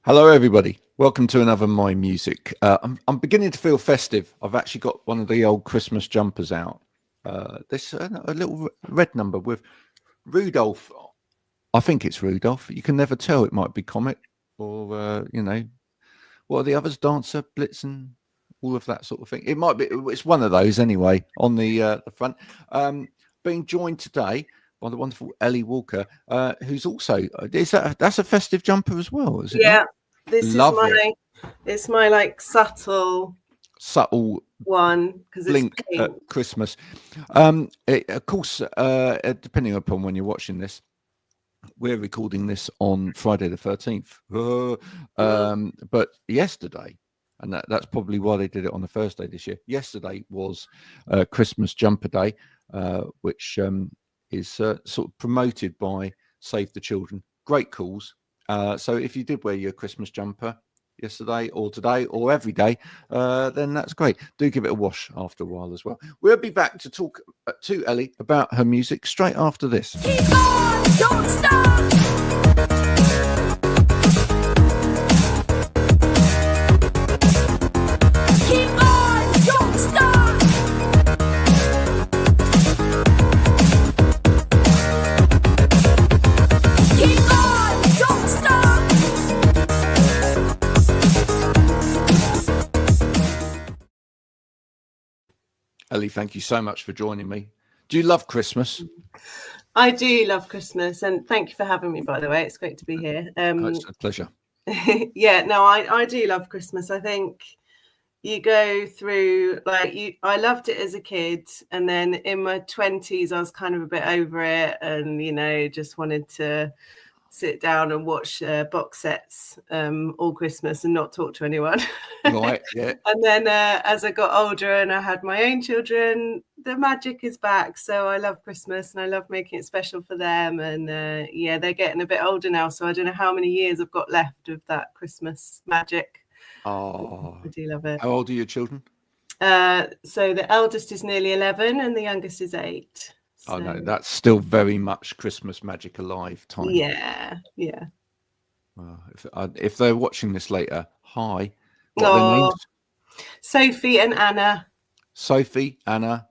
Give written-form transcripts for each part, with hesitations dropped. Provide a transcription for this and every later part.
Hello, everybody. Welcome to another My Music. I'm beginning to feel festive. I've actually got one of the old Christmas jumpers out. This a little red number with Rudolph. I think it's Rudolph. You can never tell. It might be Comet or what are the others? Dancer, Blitzen, all of that sort of thing. It might be. It's one of those anyway. On the front, being joined today by the wonderful Ellie Walker, who's also that's a festive jumper as well, is it Yeah, not? this Love is it. it's my like subtle one because it's blink at pink. Christmas. Of course, depending upon when you're watching this, we're recording this on Friday the 13th. But yesterday, and that's probably why they did it on a Thursday this year. Yesterday was Christmas Jumper Day, which is sort of promoted by Save the Children. Great cause. So if you did wear your Christmas jumper yesterday or today or every day, then that's great. Do give it a wash after a while as well. We'll be back to talk to Ellie about her music straight after this. Keep on, don't stop. Keep on, don't stop. Keep on, don't stop. Ellie, thank you so much for joining me. Do you love Christmas? I do love Christmas, and thank you for having me. By the way, it's great to be here. It's a pleasure. Yeah, no, I do love Christmas. I think you go through I loved it as a kid, and then in my 20s I was kind of a bit over it, and just wanted to sit down and watch box sets all Christmas and not talk to anyone. Right, yeah. And then as I got older and I had my own children, the magic is back. So I love Christmas and I love making it special for them. And yeah, they're getting a bit older now, so I don't know how many years I've got left of that Christmas magic. Oh, I do love it. how old are your children? So the eldest is nearly 11 and the youngest is 8. Oh no, that's still very much Christmas magic alive time. Yeah. If they're watching this later, hi. What are their names? Sophie and Anna. Sophie, Anna.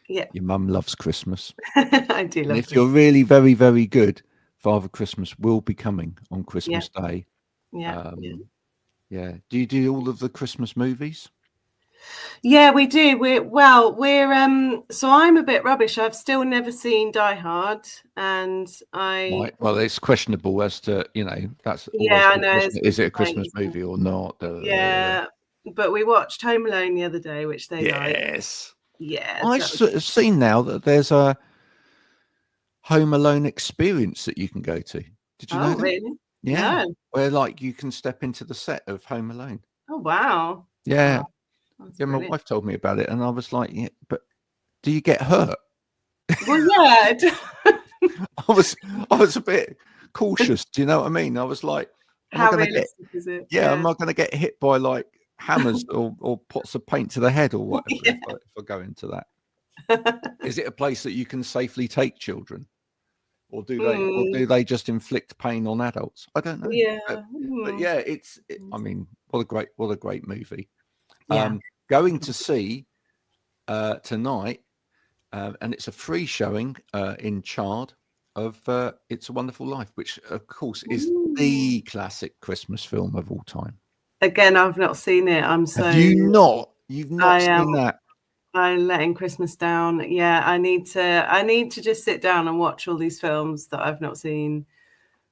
Yeah. Your mum loves Christmas. I do love And if you're really very, very good, Father Christmas will be coming on Christmas Day. Yeah. Yeah. Do you do all of the Christmas movies? Yeah, we do. So I'm a bit rubbish. I've still never seen Die Hard, and Right. Well, it's questionable as to, that's I know. Is it a Christmas movie or not? Yeah, but we watched Home Alone the other day, which they like. Yes. Yeah. I've seen now that there's a Home Alone experience that you can go to. Did you know that? Really? Yeah. No. Where you can step into the set of Home Alone. Oh, wow. Yeah. Wow. Yeah, my wife told me about it, and I was like, yeah, but do you get hurt? Well, yeah. I was a bit cautious. Do you know what I mean? I was like, How realistic is it? Yeah, am I going to get hit by like hammers or pots of paint to the head or whatever if I go into that? Is it a place that you can safely take children, or do they just inflict pain on adults? I don't know. Yeah, but yeah, I mean, what a great movie. Yeah. Going to see tonight, and it's a free showing in Chard of It's a Wonderful Life, which of course is the classic Christmas film of all time. Again, I've not seen it. Have you not? You've not seen that? I'm letting Christmas down. Yeah, I need to just sit down and watch all these films that I've not seen.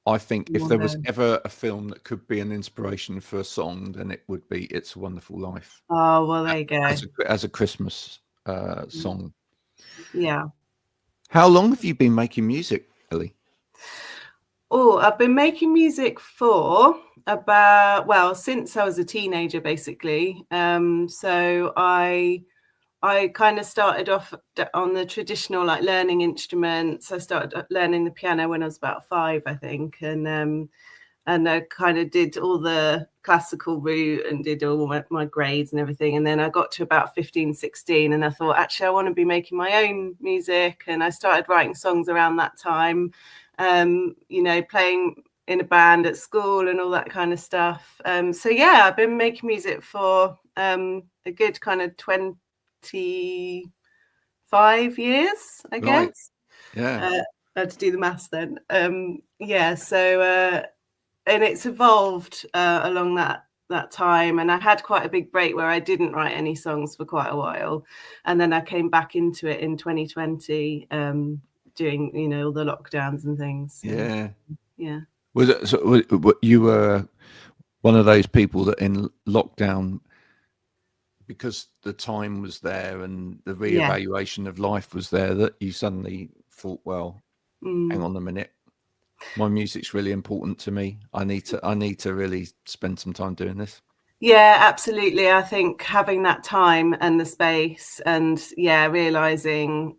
I think if there was ever a film that could be an inspiration for a song, then it would be It's a Wonderful Life. Oh, well, there you go. As a Christmas song. Yeah. How long have you been making music, Ellie? Oh, I've been making music for since I was a teenager, basically. So I kind of started off on the traditional, like, learning instruments. I started learning the piano when I was about 5, I think. And I kind of did all the classical route and did all my grades and everything. And then I got to about 15, 16, and I thought, actually, I want to be making my own music. And I started writing songs around that time, playing in a band at school and all that kind of stuff. So yeah, I've been making music for a good kind of 25 years, I Right. guess. Yeah. I had to do the maths then. Yeah, so and it's evolved along that time, and I had quite a big break where I didn't write any songs for quite a while, and then I came back into it in 2020, doing all the lockdowns and things. So, yeah. Was it you were one of those people that in lockdown, because the time was there and the reevaluation of life was there, that you suddenly thought, well, hang on a minute, my music's really important to me. I need to really spend some time doing this. Yeah, absolutely. I think having that time and the space, and realizing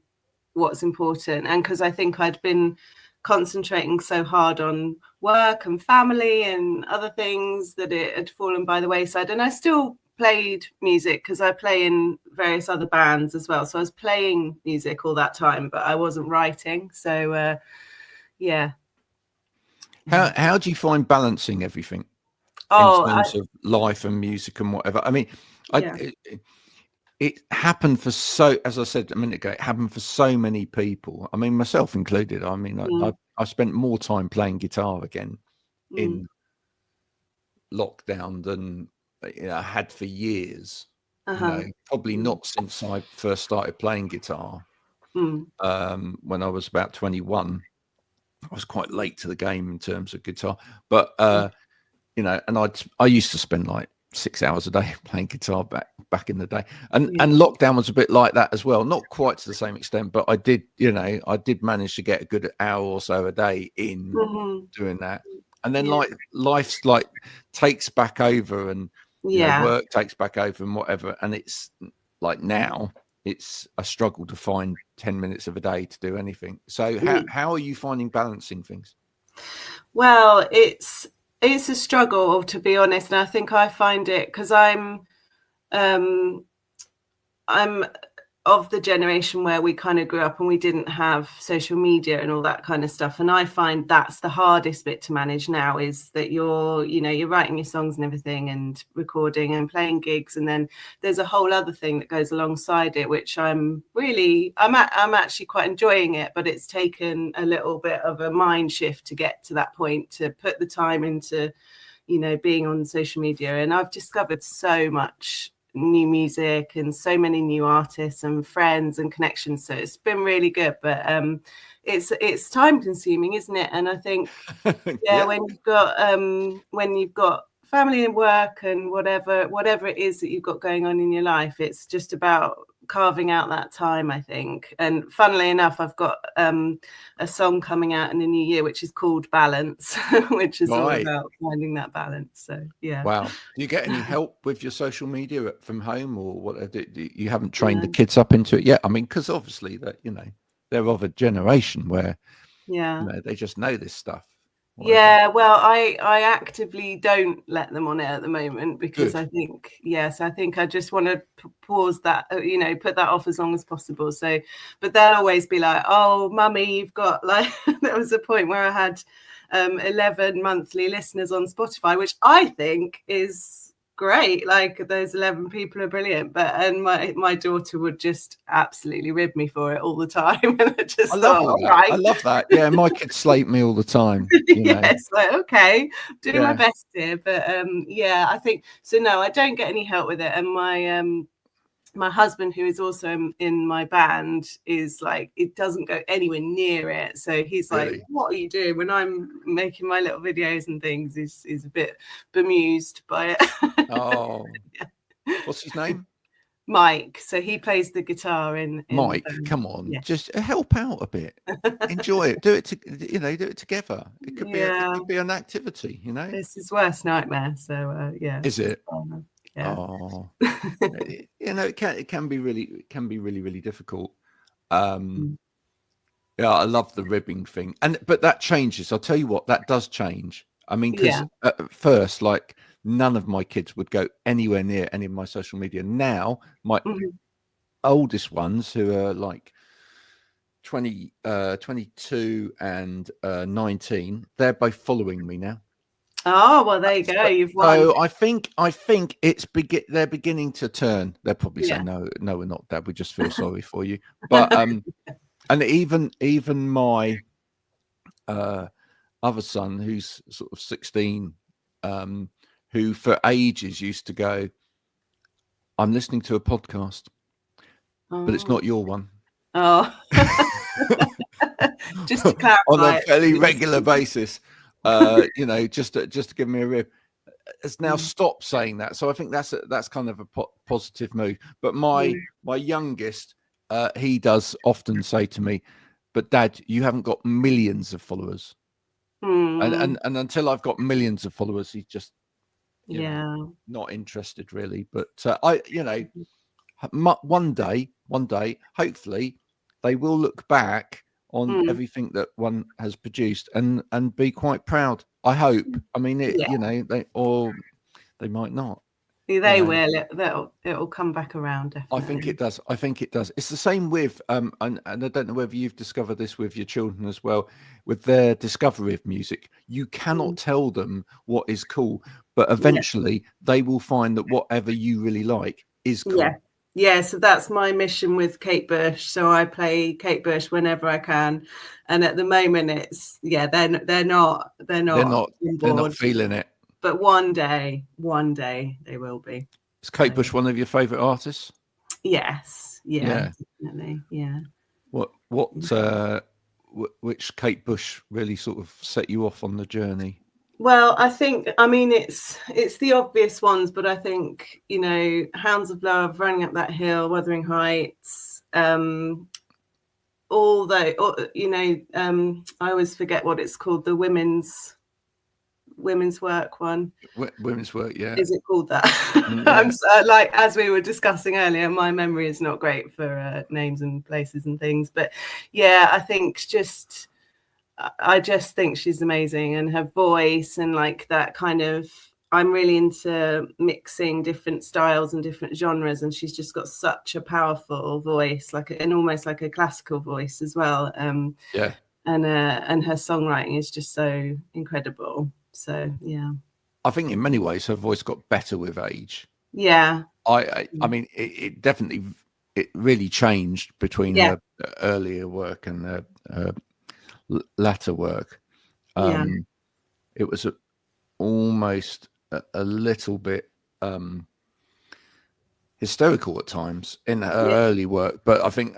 what's important, and because I think I'd been concentrating so hard on work and family and other things that it had fallen by the wayside. And I still played music because I play in various other bands as well, so I was playing music all that time, but I wasn't writing. So How do you find balancing everything in terms of life and music and whatever? I mean, it happened for as I said a minute ago, it happened for so many people. I mean, myself included. I mean, I spent more time playing guitar again in lockdown than I had for years. Probably not since I first started playing guitar. When I was about 21, I was quite late to the game in terms of guitar, but and I used to spend like 6 hours a day playing guitar back in the day, and lockdown was a bit like that as well, not quite to the same extent, but I did manage to get a good hour or so a day in doing that, and then like life's like takes back over, and work takes back over and whatever, and it's like now it's a struggle to find 10 minutes of a day to do anything. So how are you finding balancing things? Well, it's a struggle, to be honest, and I think I find it because I'm of the generation where we kind of grew up and we didn't have social media and all that kind of stuff, and I find that's the hardest bit to manage now, is that you're writing your songs and everything and recording and playing gigs, and then there's a whole other thing that goes alongside it, which I'm actually quite enjoying it, but it's taken a little bit of a mind shift to get to that point, to put the time into being on social media. And I've discovered so much new music and so many new artists and friends and connections, so it's been really good, but it's time consuming, isn't it? And I think when you've got family and work and whatever it is that you've got going on in your life, it's just about carving out that time, I think. And funnily enough, I've got a song coming out in the new year which is called Balance, which is all about finding that balance. So wow. Do you get any help with your social media from home, or what? You haven't trained the kids up into it yet? I mean, because obviously that they're of a generation where they just know this stuff. Well, I actively don't let them on it at the moment, because Good. I think I just want to pause that, put that off as long as possible. So, but they'll always be like, "Oh, mummy, you've got like." There was a point where I had 11 monthly listeners on Spotify, which I think is great. Like, those 11 people are brilliant, and my daughter would just absolutely rib me for it all the time, and I love that. Yeah, my kids slate me all the time. Yes, like, okay, doing my best here, but I think so. No, I don't get any help with it, and my husband, who is also in my band, is like, it doesn't go anywhere near it. So he's like, "What are you doing?" When I'm making my little videos and things, he's a bit bemused by it. Oh, what's his name? Mike. So he plays the guitar in Mike, come on, just help out a bit. Enjoy it. Do it do it together. It could be an activity. It's his worst nightmare. So is it? Yeah. Oh, it can be really difficult. I love the ribbing thing, but that changes. I'll tell you what, that does change. I mean, because at first, like, none of my kids would go anywhere near any of my social media. Now, my oldest ones, who are like 22 and 19. They're both following me now. Oh, well, there you go. You've won. So I think they're beginning to turn. They'll probably say, no, we're not, Dad. We just feel sorry for you. But and even my other son, who's sort of 16, who for ages used to go, I'm listening to a podcast, but it's not your one. Oh, just to clarify, on a fairly regular basis, just to give me a rib, has now stopped saying that. So I think that's kind of a positive move. But my youngest, he does often say to me, "But Dad, you haven't got millions of followers." And until I've got millions of followers, he's just not interested really. But one day, hopefully, they will look back on everything that one has produced and be quite proud. I hope. I mean, they might not. They will. It'll come back around. Definitely. I think it does. It's the same with and I don't know whether you've discovered this with your children as well, with their discovery of music. You cannot tell them what is cool, but eventually they will find that whatever you really like is cool. Yeah, so that's my mission with Kate Bush. So I play Kate Bush whenever I can, and at the moment it's they're not feeling it. But one day they will be. Is Kate Bush one of your favourite artists? Yes, definitely, yeah. Which Kate Bush really sort of set you off on the journey? Well, I mean, it's the obvious ones, but I think, Hounds of Love, Running Up That Hill, Wuthering Heights, I always forget what it's called, the women's work one. Women's work, yeah. Is it called that? Yeah. I'm so, as we were discussing earlier, my memory is not great for names and places and things, but yeah, I just think she's amazing, and her voice and that kind of, I'm really into mixing different styles and different genres, and she's just got such a powerful voice, and almost like a classical voice as well. And her songwriting is just so incredible. So yeah, I think in many ways her voice got better with age. Yeah, I mean, it definitely, it really changed between her earlier work and her latter work. It was almost a little bit hysterical at times in her early work, but I think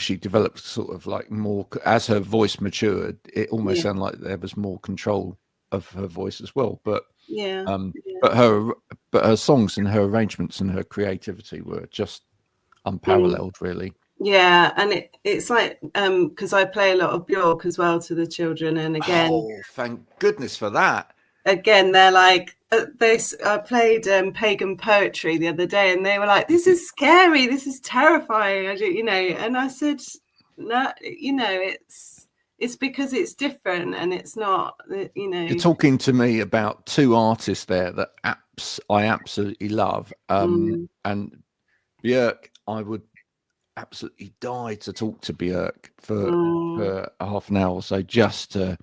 she developed sort of more as her voice matured. It almost sounded like there was more control of her voice as well. But but her songs and her arrangements and her creativity were just unparalleled, really. Yeah, and it's like because I play a lot of Bjork as well to the children, and again, thank goodness for that. Again, they're like this. I played pagan poetry the other day, and they were like, "This is scary. This is terrifying." And I said, "No, it's because it's different, and it's not. You're talking to me about two artists there that I absolutely love, and Björk. I would absolutely die to talk to Björk for half an hour or so, just to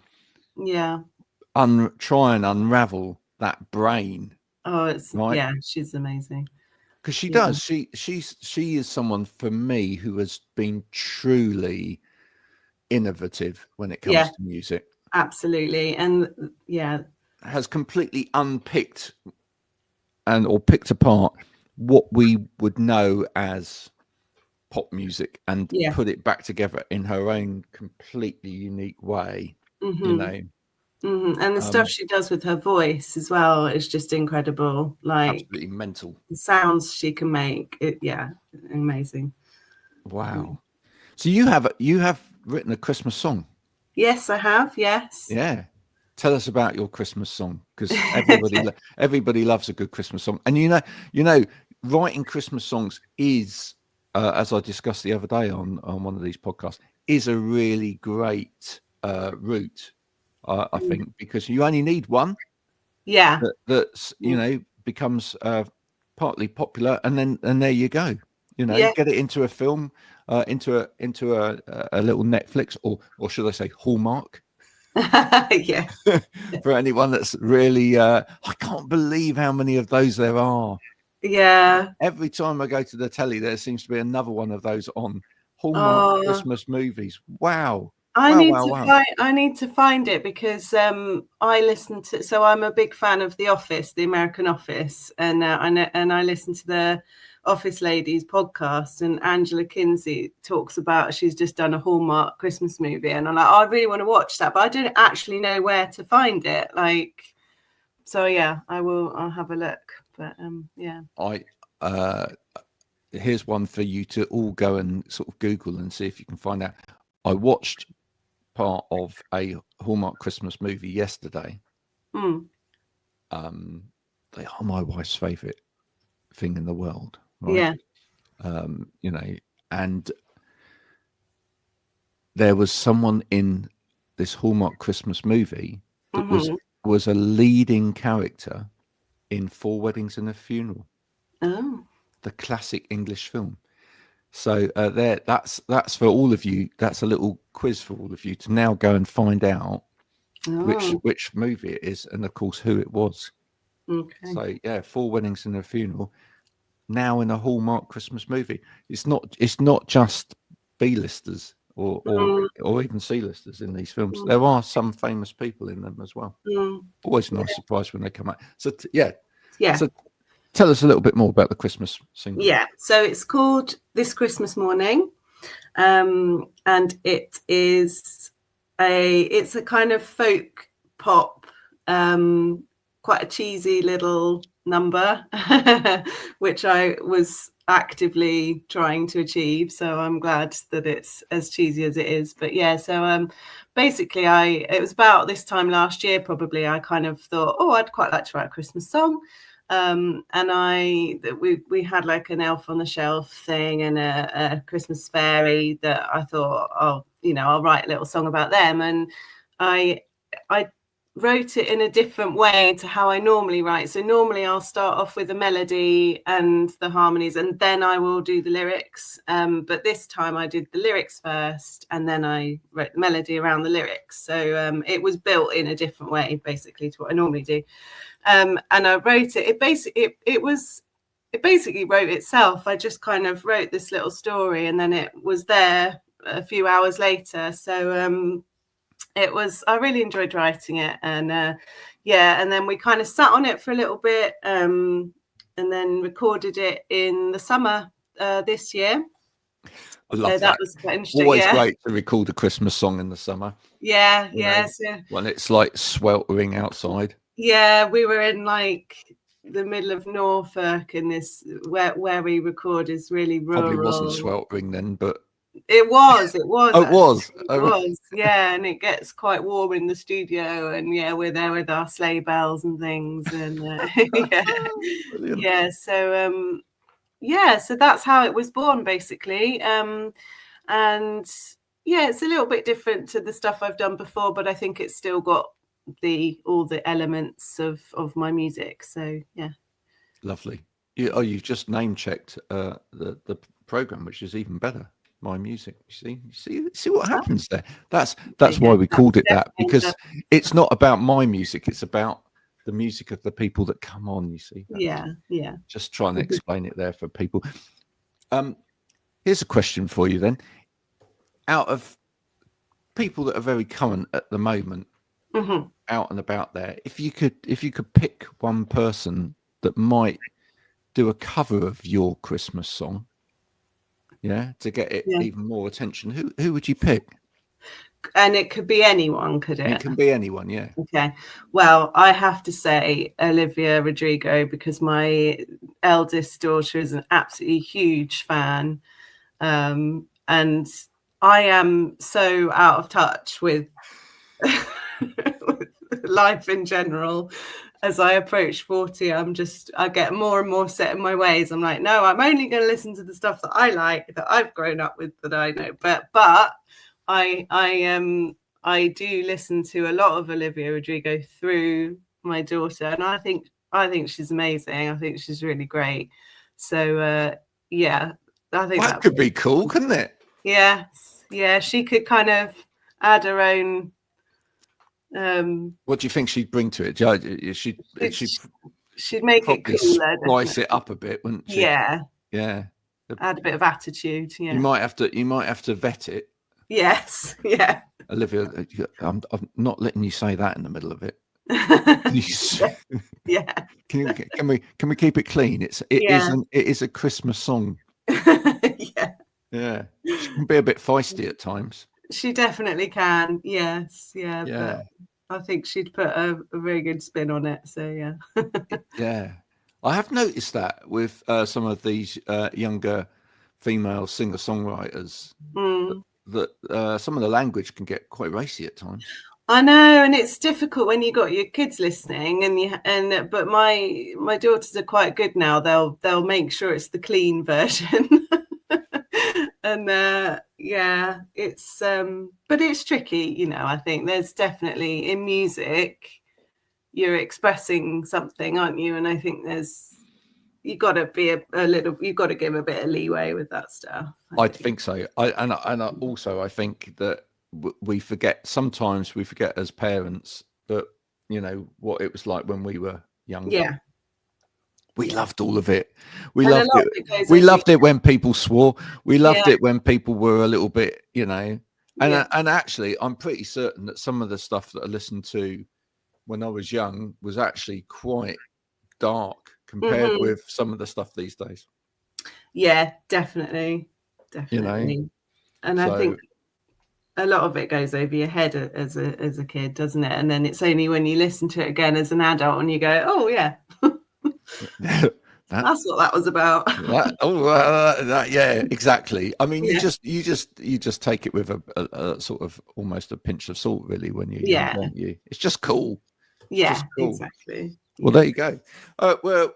try and unravel that brain. Oh, it's right? She's amazing. Because she does. She is someone for me who has been truly innovative when it comes to music. Absolutely. And has completely unpicked or picked apart what we would know as pop music and put it back together in her own completely unique way. And the stuff she does with her voice as well is just incredible. Absolutely mental. The sounds she can make. Amazing. Wow. So you have written a Christmas song? Yes, I have. Yes. Yeah. Tell us about your Christmas song, because everybody loves a good Christmas song. And writing Christmas songs is, as I discussed the other day on one of these podcasts, is a really great route. I think, because you only need one. Yeah. That's becomes partly popular, and there you go. Get it into a film. into a little Netflix, or should I say Hallmark? Yeah. For anyone that's really, I can't believe how many of those there are. Yeah. Every time I go to the telly, there seems to be another one of those on. Hallmark Christmas movies. Wow. I Wow. need to find it because I listen to. So I'm a big fan of The Office, the American Office, and I listen to the Office Ladies podcast. And Angela Kinsey talks about she's just done a Hallmark Christmas movie, and I'm like, I really want to watch that, but I don't actually know where to find it. Like, so yeah, I'll have a look. But yeah. Here's one for you to all go and sort of Google and see if you can find out. I watched part of a Hallmark Christmas movie yesterday. They are my wife's favorite thing in the world, right? Yeah. And there was someone in this Hallmark Christmas movie that was a leading character in 4 Weddings and a Funeral. Oh. The classic English film. So that's for all of you. That's a little quiz for all of you to now go and find out which movie it is, and of course who it was. Okay. So yeah, 4 Weddings and a Funeral, now in a Hallmark Christmas movie. It's not just B-listers or even C-listers in these films. There are some famous people in them as well. Always a nice surprise when they come out. So yeah. So tell us a little bit more about the Christmas single. Yeah, so it's called This Christmas Morning, and it's a kind of folk pop, quite a cheesy little number, which I was actively trying to achieve. So I'm glad that it's as cheesy as it is. But yeah, so basically, it was about this time last year, probably. I kind of thought, I'd quite like to write a Christmas song. And we had like an elf on the shelf thing and a Christmas fairy that I thought, I'll write a little song about them. And I wrote it in a different way to how I normally write. So normally I'll start off with a melody and the harmonies, and then I will do the lyrics. But this time I did the lyrics first, and then I wrote the melody around the lyrics. So it was built in a different way, basically, to what I normally do. And I wrote it. It basically wrote itself. I just kind of wrote this little story, and then it was there a few hours later. So I really enjoyed writing it, and and then we kind of sat on it for a little bit, and then recorded it in the summer this year. I love that was quite interesting. Always great to record a Christmas song in the summer. Yeah. When it's like sweltering outside. Yeah, we were in like the middle of Norfolk, and this where we record is really rural. Probably wasn't sweltering then, but it was. Oh, it was. It was. Yeah, and it gets quite warm in the studio, and yeah, we're there with our sleigh bells and things, and So that's how it was born, basically. And yeah, it's a little bit different to the stuff I've done before, but I think it's still got all the elements of my music. So yeah, lovely. You've just name checked the program, which is even better. My music. You see what happens there. That's why we called it that, because it's not about my music, it's about the music of the people that come on. You see. Yeah. Just trying to explain it there for people. Here's a question for you then. Out of people that are very current at the moment, out and about there, if you could pick one person that might do a cover of your Christmas song, to get it even more attention, who would you pick? And it could be anyone, could it? It can be anyone, yeah. Okay. Well, I have to say Olivia Rodrigo, because my eldest daughter is an absolutely huge fan, and I am so out of touch with life in general. As I approach 40, I get more and more set in my ways. I'm like, no, I'm only going to listen to the stuff that I like, that I've grown up with, that I know. But I do listen to a lot of Olivia Rodrigo through my daughter, and I think she's amazing. I think she's really great. So I think that could be cool, couldn't it? Yes, yeah, she could kind of add her own. What do you think she'd bring to it? She'd She'd make it probably cooler. spice it up a bit, wouldn't she? Yeah, Yeah. add a bit of attitude. Yeah, You might have to vet it. yes, yeah. Olivia, I'm not letting you say that in the middle of it. Yeah. Can we keep it clean? It is a Christmas song. Yeah. Yeah. She can be a bit feisty at times. She definitely can. Yes. Yeah. Yeah. But I think she'd put a very good spin on it. So yeah. Yeah. I have noticed that with some of these younger female singer-songwriters that some of the language can get quite racy at times. I know, and it's difficult when you got your kids listening, but my daughters are quite good now. They'll make sure it's the clean version, and yeah, it's but it's tricky, I think there's definitely in music you're expressing something, aren't you? And I think you've got to be you've got to give a bit of leeway with that stuff. I think so. I think that sometimes we forget as parents that what it was like when we were younger. Yeah, we loved all of it. We loved it when people swore. We loved it when people were a little bit, and actually I'm pretty certain that some of the stuff that I listened to when I was young was actually quite dark compared with some of the stuff these days. Yeah, definitely. And I think a lot of it goes over your head as a kid, doesn't it? And then it's only when you listen to it again as an adult and you go, oh yeah, that's what that was about. Yeah, exactly. I mean, you just take it with a sort of almost a pinch of salt, really, when you're young, don't you? It's just cool. Yeah, cool. Exactly. Well, there you go. We'll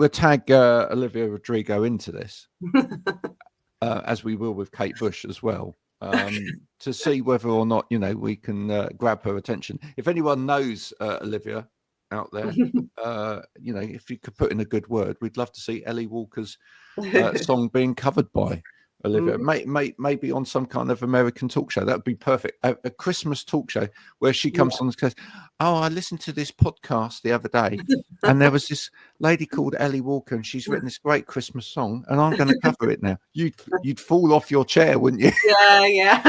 tag Olivia Rodrigo into this, as we will with Kate Bush as well, to see whether or not we can grab her attention. If anyone knows Olivia out there, if you could put in a good word, we'd love to see Ellie Walker's song being covered by Olivia, maybe on some kind of American talk show. That would be perfect. A Christmas talk show where she comes on and says, "Oh, I listened to this podcast the other day, and there was this lady called Ellie Walker, and she's written this great Christmas song, and I'm going to cover it now." You'd fall off your chair, wouldn't you? Yeah.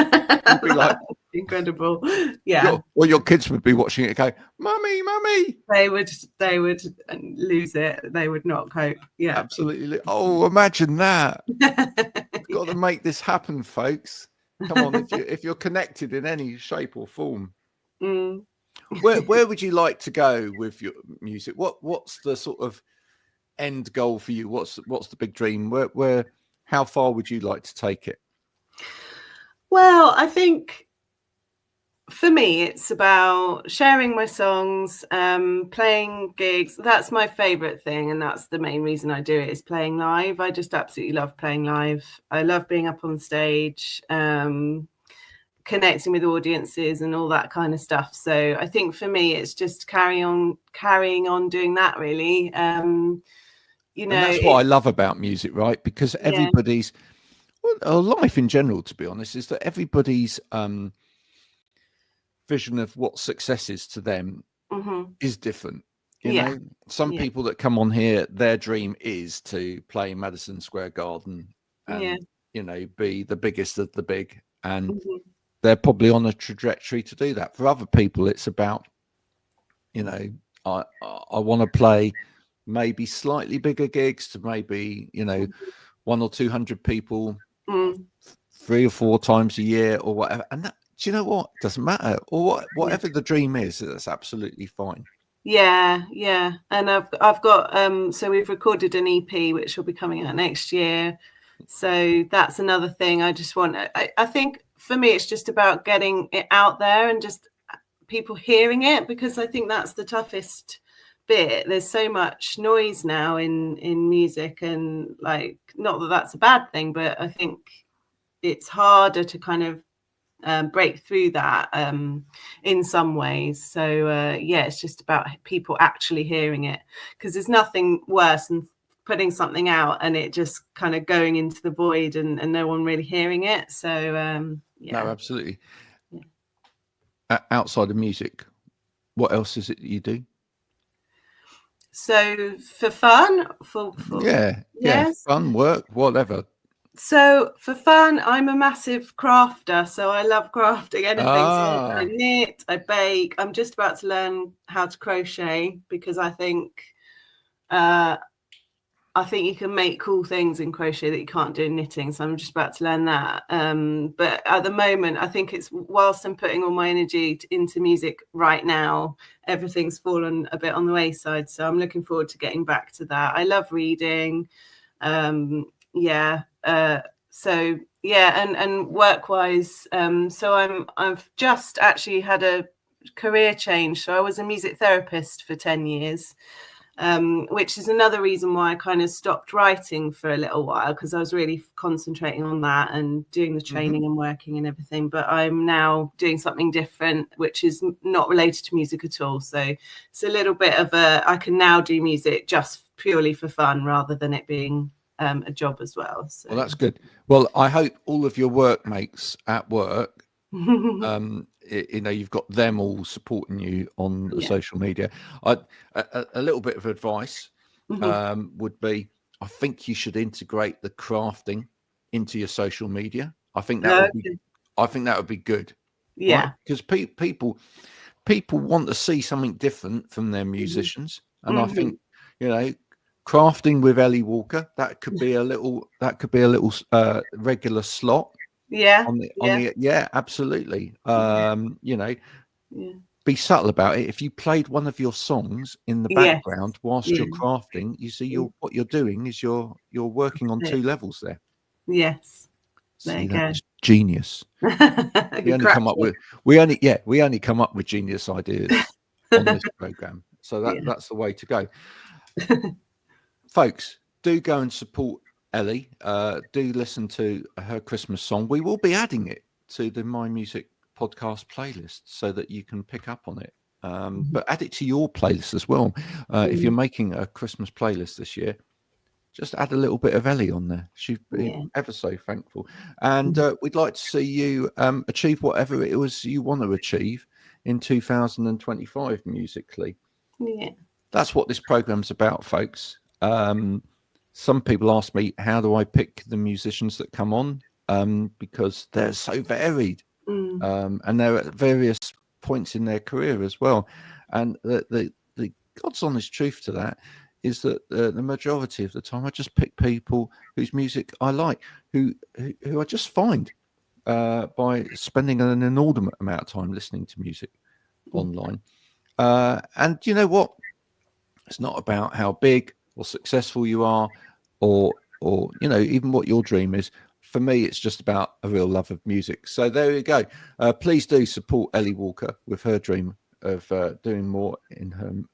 You'd be like, incredible. Yeah. Your kids would be watching it, and go, "Mummy!" They would lose it. They would not cope. Yeah, absolutely. Oh, imagine that. Got to make this happen, folks. Come on, if you're connected in any shape or form. Where would you like to go with your music? What's the sort of end goal for you? What's the big dream? How far would you like to take it? Well, I think for me, it's about sharing my songs, playing gigs. That's my favorite thing. And that's the main reason I do it, is playing live. I just absolutely love playing live. I love being up on stage, connecting with audiences and all that kind of stuff. So I think for me, it's just carrying on doing that, really. And that's what I love about music, right? Because everybody's, or life in general, to be honest, is that everybody's vision of what success is to them is different. Some people that come on here, their dream is to play Madison Square Garden and be the biggest of the big, and they're probably on a trajectory to do that. For other people, it's about I want to play maybe slightly bigger gigs to maybe 100 or 200 people 3 or 4 times a year or whatever, and that, do you know what? Doesn't matter. Or whatever the dream is, that's absolutely fine. Yeah. And I've got so we've recorded an EP which will be coming out next year. So that's another thing. I just want. I think for me, it's just about getting it out there and just people hearing it, because I think that's the toughest bit. There's so much noise now in music, and like, not that that's a bad thing, but I think it's harder to kind of break through that in some ways. So it's just about people actually hearing it, because there's nothing worse than putting something out and it just kind of going into the void and no one really hearing it. So yeah. No, absolutely. Outside of music, what else is it that you do? So for fun, for Yeah, yes. fun, work, whatever. So for fun, I'm a massive crafter. So I love crafting anything. So I knit, I bake. I'm just about to learn how to crochet because I think you can make cool things in crochet that you can't do in knitting. So I'm just about to learn that. But at the moment, I think it's whilst I'm putting all my energy into music right now, everything's fallen a bit on the wayside. So I'm looking forward to getting back to that. I love reading. So yeah, and work-wise, so I've just actually had a career change. So I was a music therapist for 10 years. Which is another reason why I kind of stopped writing for a little while, because I was really concentrating on that and doing the training and working and everything. But I'm now doing something different, which is not related to music at all. So it's a little bit of I can now do music just purely for fun rather than it being a job as well. So. Well, that's good. Well, I hope all of your workmates at work, you've got them all supporting you on the social media. A little bit of advice would be, I think you should integrate the crafting into your social media. I think that would be good. Yeah, because people want to see something different from their musicians, and I think crafting with Ellie Walker, that could be a little regular slot. Absolutely. Be subtle about it. If you played one of your songs in the background whilst you're crafting, you see what you're doing is you're working on two levels there. Yes. See, that is genius. we only come up with genius ideas on this program. So that's the way to go. Folks, do go and support Ellie. Do listen to her Christmas song. We will be adding it to the My Music podcast playlist so that you can pick up on it. But add it to your playlist as well. If you're making a Christmas playlist this year, just add a little bit of Ellie on there. She'd be ever so thankful. And we'd like to see you achieve whatever it was you want to achieve in 2025 musically. Yeah. That's what this program's about, folks. Some people ask me, how do I pick the musicians that come on? Because they're so varied, and they're at various points in their career as well. And the God's honest truth to that is that the majority of the time I just pick people whose music I like, who I just find by spending an inordinate amount of time listening to music online. And you know what? It's not about how big or successful you are, or even what your dream is. For me, it's just about a real love of music. So there you go. Please do support Ellie Walker with her dream of doing more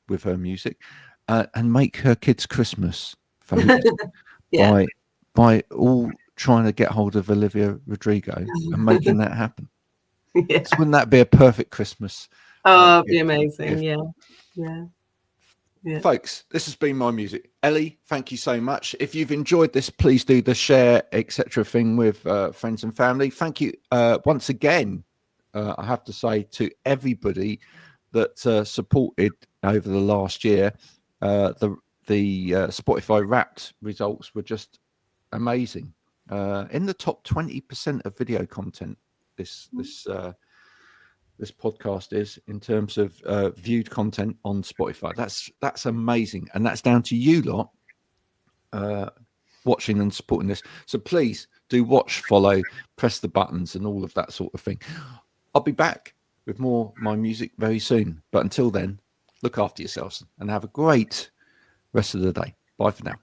with her music, and make her kids Christmas, folks, by all trying to get hold of Olivia Rodrigo and making that happen. So wouldn't that be a perfect Christmas? Oh, it'd be amazing. Yeah. Folks, this has been My Music. Ellie, thank you so much. If you've enjoyed this, please do the share, etc. thing with friends and family. Thank you once again, I have to say, to everybody that supported over the last year. The Spotify Wrapped results were just amazing. In the top 20% of video content, this podcast is, in terms of viewed content on Spotify. That's amazing, and that's down to you lot watching and supporting this. So please do watch, follow, press the buttons, and all of that sort of thing. I'll be back with more My Music very soon, but until then, look after yourselves and have a great rest of the day. Bye for now.